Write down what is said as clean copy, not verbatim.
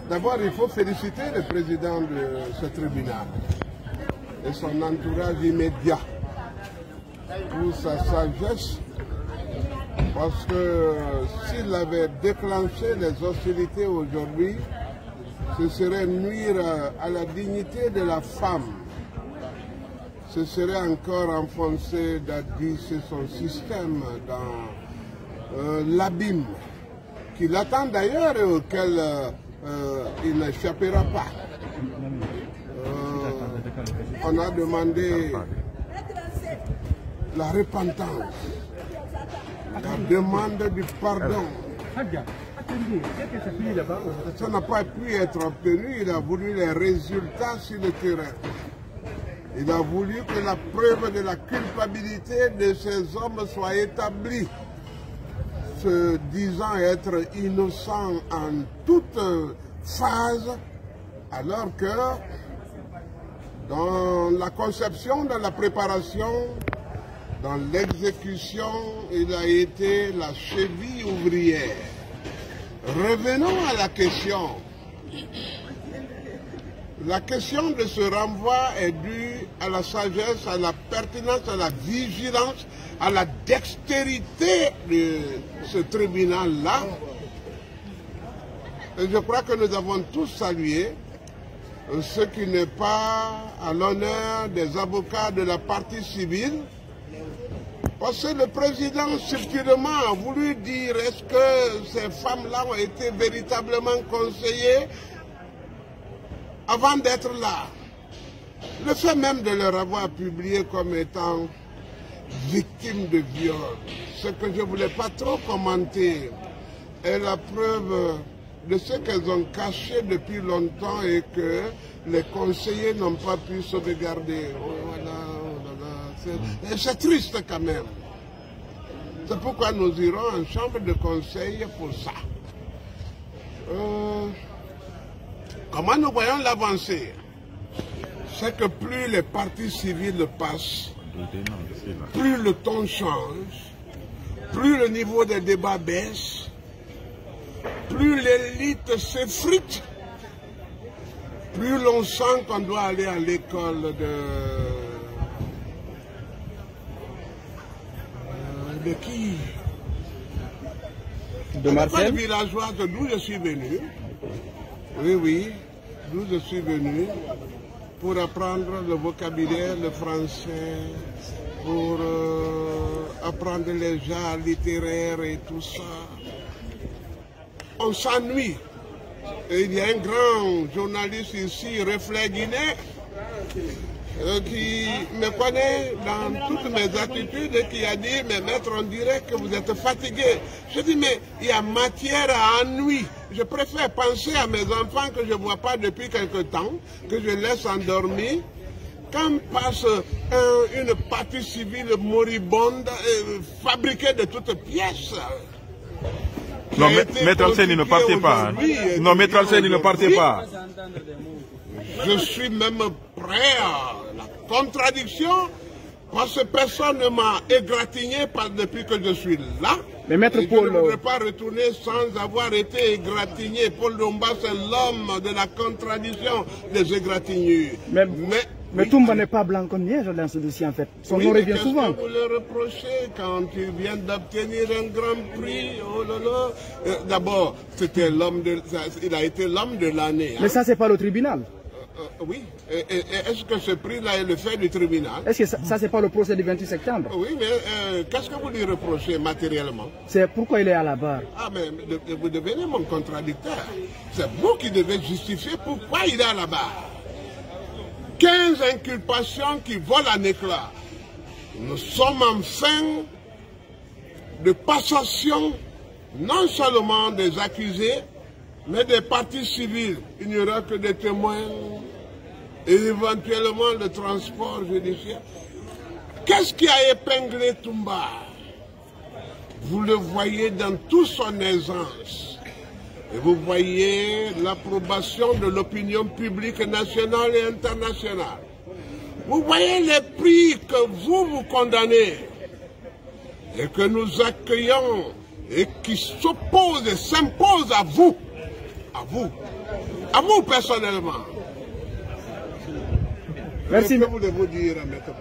D'abord, il faut féliciter le président de ce tribunal et son entourage immédiat pour sa sagesse, parce que s'il avait déclenché les hostilités aujourd'hui, ce serait nuire à la dignité de la femme. Ce serait encore enfoncer d'addice son système dans l'abîme qui l'attend d'ailleurs et auquel il n'échappera pas. On a demandé la repentance, la demande du pardon. Ça n'a pas pu être obtenu, il a voulu les résultats sur le terrain. Il a voulu que la preuve de la culpabilité de ces hommes soit établie, se disant être innocents en toute phase, alors que dans la conception, dans la préparation, dans l'exécution, il a été la cheville ouvrière. Revenons à la question. La question de ce renvoi est due à la sagesse, à la pertinence, à la vigilance, à la dextérité de ce tribunal-là. Et je crois que nous avons tous salué ce qui n'est pas à l'honneur des avocats de la partie civile. Parce que le président subtilement a voulu dire est-ce que ces femmes-là ont été véritablement conseillées avant d'être là. Le fait même de leur avoir publié comme étant victimes de viol, ce que je ne voulais pas trop commenter, est la preuve de ce qu'elles ont caché depuis longtemps et que les conseillers n'ont pas pu sauvegarder. C'est triste quand même. C'est pourquoi nous irons en chambre de conseil pour ça. Comment nous voyons l'avancée? C'est que plus les partis civils passent, plus le ton change, plus le niveau des débats baisse, plus l'élite s'effrite, plus l'on sent qu'on doit aller à l'école de qui? De Marseille. Le villageois d'où je suis venu. Oui, d'où je suis venu pour apprendre le vocabulaire, le français, pour apprendre les genres littéraires et tout ça. On s'ennuie. Et il y a un grand journaliste ici, Reflet Guinée, qui me connaît dans toutes mes attitudes et qui a dit, mais maître, on dirait que vous êtes fatigué. Je dis, mais il y a matière à ennui. Je préfère penser à mes enfants que je ne vois pas depuis quelque temps, que je laisse endormir. Quand passe une partie civile moribonde, fabriquée de toutes pièces. Non, maître Alceni, ne partez pas. Non, maître Alceni, ne partez pas. Je suis même prêt à la contradiction parce que personne ne m'a égratigné depuis que je suis là. Mais maître Paul, je ne voudrais pas retourner sans avoir été égratigné. Paul Domba, c'est l'homme de la contradiction des égratignures. Mais Toumba n'est pas blanc comme neige dans ce dossier en fait. Son nom revient souvent. Qu'est-ce que vous le reprochez quand il vient d'obtenir un grand prix? Oh là là. D'abord, c'était il a été l'homme de l'année. Mais ça, c'est pas le tribunal. Oui. Est-ce que ce prix-là est le fait du tribunal? Est-ce que ça, c'est pas le procès du 28 septembre? Oui, mais qu'est-ce que vous lui reprochez matériellement? C'est pourquoi il est à la barre. Ah, mais vous devenez mon contradicteur. C'est vous qui devez justifier pourquoi il est à la barre. 15 inculpations qui volent en éclats. Nous sommes en fin de passation, non seulement des accusés, mais des parties civiles. Il n'y aura que des témoins et éventuellement le transport judiciaire. Qu'est-ce qui a épinglé Toumba? Vous le voyez dans toute son aisance. Et vous voyez l'approbation de l'opinion publique nationale et internationale. Vous voyez les prix que vous condamnez et que nous accueillons et qui s'opposent et s'imposent à vous à vous. À vous personnellement. Merci. Que voulez-vous dire, Maître